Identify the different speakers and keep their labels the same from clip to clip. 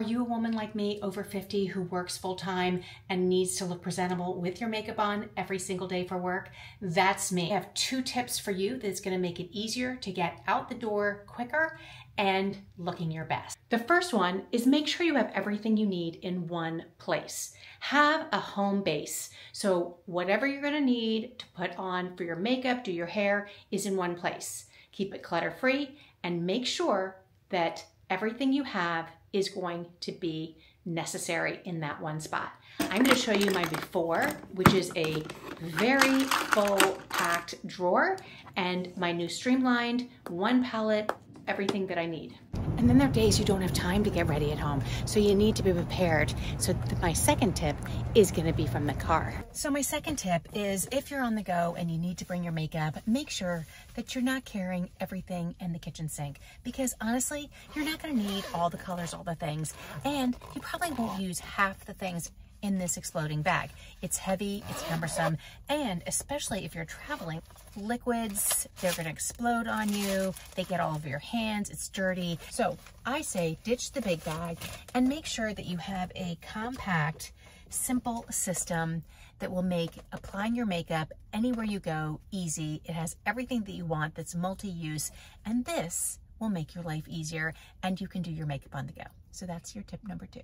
Speaker 1: you a woman like me, over 50, who works full-time and needs to look presentable with your makeup on every single day for work? That's me. I have 2 tips for you that's gonna make it easier to get out the door quicker and looking your best. The first one is make sure you have everything you need in one place. Have a home base. So whatever you're gonna need to put on for your makeup, do your hair, is in one place. Keep it clutter-free and make sure that everything you have is going to be necessary in that one spot. I'm going to show you my before, which is a very full packed drawer, and my new streamlined, one palette, everything that I need. And then there are days you don't have time to get ready at home, so you need to be prepared. So my second tip is going to be from the car. So my second tip is, if you're on the go and you need to bring your makeup, make sure that you're not carrying everything in the kitchen sink, because honestly, you're not going to need all the colors, all the things, and you probably won't use half the things in this exploding bag. It's heavy, it's cumbersome, and especially if you're traveling, liquids, they're gonna explode on you, they get all over your hands, it's dirty. So I say ditch the big bag and make sure that you have a compact, simple system that will make applying your makeup anywhere you go easy. It has everything that you want that's multi-use, and this will make your life easier, and you can do your makeup on the go. So that's your tip number 2.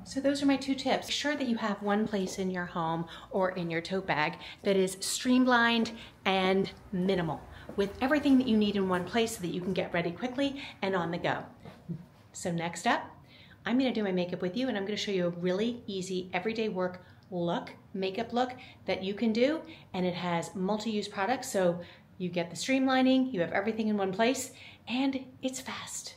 Speaker 1: So those are my 2 tips. Make sure that you have one place in your home or in your tote bag that is streamlined and minimal, with everything that you need in one place so that you can get ready quickly and on the go. So next up, I'm gonna do my makeup with you, and I'm gonna show you a really easy everyday work look, makeup look that you can do, and it has multi-use products, so you get the streamlining, you have everything in one place, and it's fast.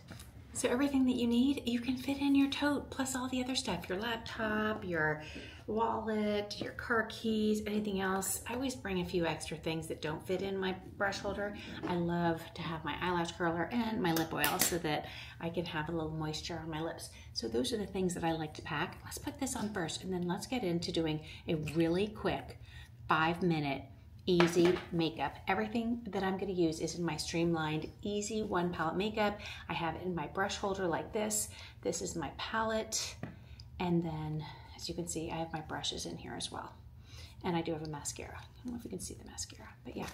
Speaker 1: So everything that you need, you can fit in your tote, plus all the other stuff, your laptop, your wallet, your car keys, anything else. I always bring a few extra things that don't fit in my brush holder. I love to have my eyelash curler and my lip oil so that I can have a little moisture on my lips. So those are the things that I like to pack. Let's put this on first, and then let's get into doing a really quick 5-minute easy makeup. Everything that I'm going to use is in my streamlined, easy one palette makeup. I have it in my brush holder like this. This is my palette. And then, as you can see, I have my brushes in here as well. And I do have a mascara. I don't know if you can see the mascara, but yeah.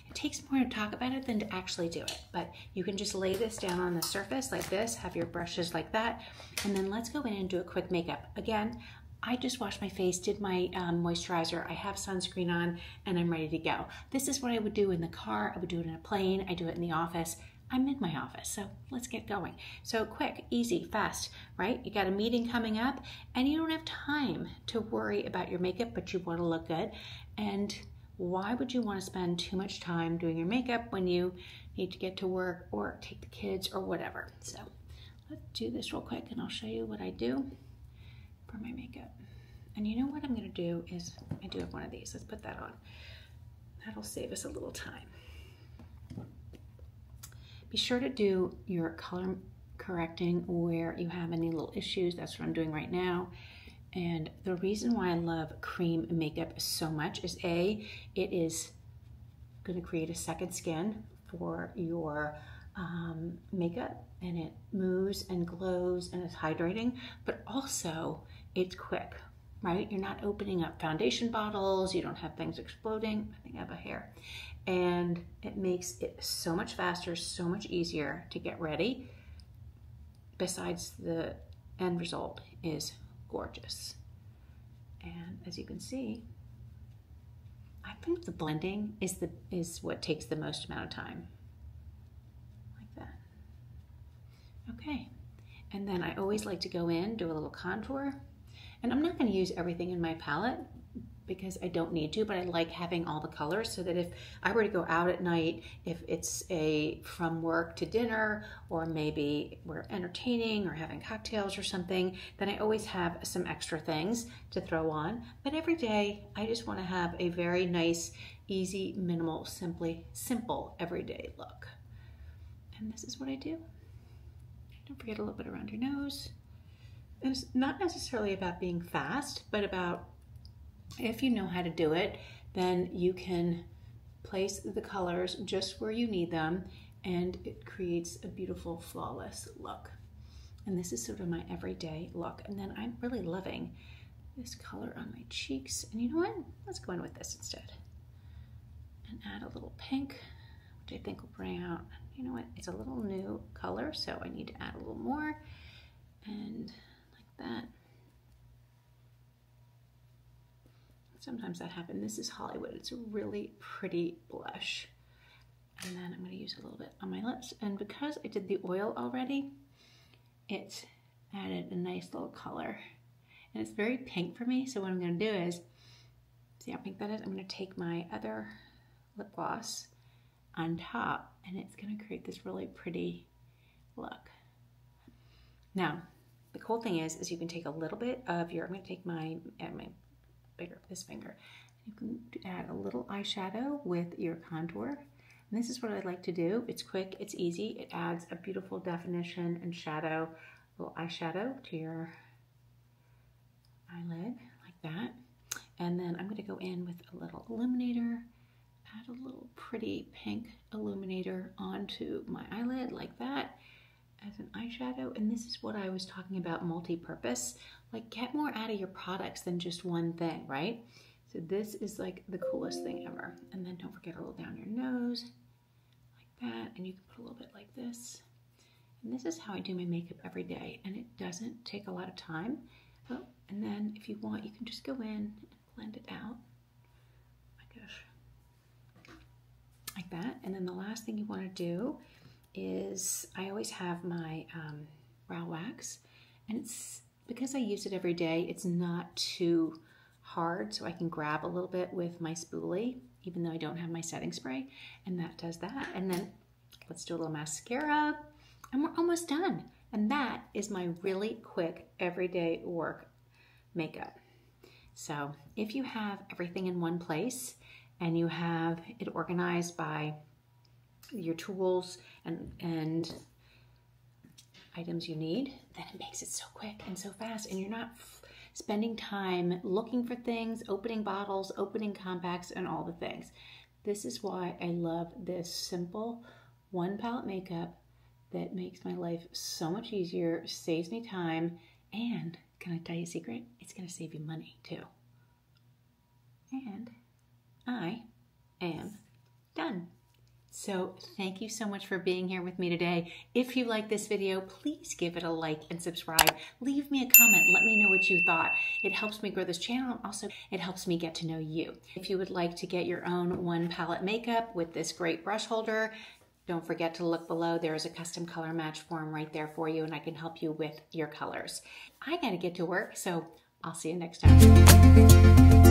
Speaker 1: It takes more to talk about it than to actually do it. But you can just lay this down on the surface like this, have your brushes like that, and then let's go in and do a quick makeup. Again, I just washed my face, did my moisturizer, I have sunscreen on, and I'm ready to go. This is what I would do in the car, I would do it in a plane, I do it in the office. I'm in my office, so let's get going. So quick, easy, fast, right? You got a meeting coming up, and you don't have time to worry about your makeup, but you want to look good. And why would you want to spend too much time doing your makeup when you need to get to work or take the kids or whatever? So let's do this real quick, and I'll show you what I do for my makeup. And you know what I'm going to do is, I do have one of these. Let's put that on. That'll save us a little time. Be sure to do your color correcting where you have any little issues. That's what I'm doing right now. And the reason why I love cream makeup so much is A, it is going to create a second skin for your makeup, and it moves and glows and is hydrating, but also it's quick, right? You're not opening up foundation bottles, you don't have things exploding. I think I have a hair. And it makes it so much faster, so much easier to get ready. Besides, the end result is gorgeous. And as you can see, I think the blending is what takes the most amount of time. Like that. Okay. And then I always like to go in, do a little contour. And I'm not going to use everything in my palette because I don't need to, but I like having all the colors so that if I were to go out at night, if it's from work to dinner, or maybe we're entertaining or having cocktails or something, then I always have some extra things to throw on. But every day, I just want to have a very nice, easy, minimal, simple, everyday look. And this is what I do. Don't forget a little bit around your nose. It's not necessarily about being fast, but about, if you know how to do it, then you can place the colors just where you need them, and it creates a beautiful, flawless look. And this is sort of my everyday look. And then I'm really loving this color on my cheeks. And you know what? Let's go in with this instead. And add a little pink, which I think will bring out, you know what? It's a little new color, so I need to add a little more. And like that. Sometimes that happens. This is Hollywood. It's a really pretty blush. And then I'm going to use a little bit on my lips. And because I did the oil already, it added a nice little color. And it's very pink for me. So what I'm going to do is, see how pink that is? I'm going to take my other lip gloss on top, and it's going to create this really pretty look. Now, the cool thing is you can take a little bit of your, I'm going to take my this finger. You can add a little eyeshadow with your contour. And this is what I like to do. It's quick, it's easy. It adds a beautiful definition and shadow, little eyeshadow to your eyelid like that. And then I'm going to go in with a little illuminator, add a little pretty pink illuminator onto my eyelid like that as an eyeshadow. And this is what I was talking about, multi-purpose. Like, get more out of your products than just one thing, right? So this is like the coolest thing ever. And then don't forget a little down your nose like that. And you can put a little bit like this. And this is how I do my makeup every day. And it doesn't take a lot of time. Oh, and then if you want, you can just go in and blend it out. Oh my gosh. Like that. And then the last thing you want to do is, I always have my brow wax. And it's, because I use it every day, it's not too hard, so I can grab a little bit with my spoolie, even though I don't have my setting spray, and that does that. And then let's do a little mascara, and we're almost done. And that is my really quick everyday work makeup. So if you have everything in one place and you have it organized by your tools and items you need, then it makes it so quick and so fast, and you're not spending time looking for things, opening bottles, opening compacts, and all the things. This is why I love this simple one palette makeup that makes my life so much easier, saves me time, and can I tell you a secret? It's going to save you money too. And I am done. So thank you so much for being here with me today. If you like this video, please give it a like and subscribe. Leave me a comment. Let me know what you thought. It helps me grow this channel, and also it helps me get to know you. If you would like to get your own one palette makeup with this great brush holder, don't forget to look below. There is a custom color match form right there for you, and I can help you with your colors. I gotta get to work, so I'll see you next time.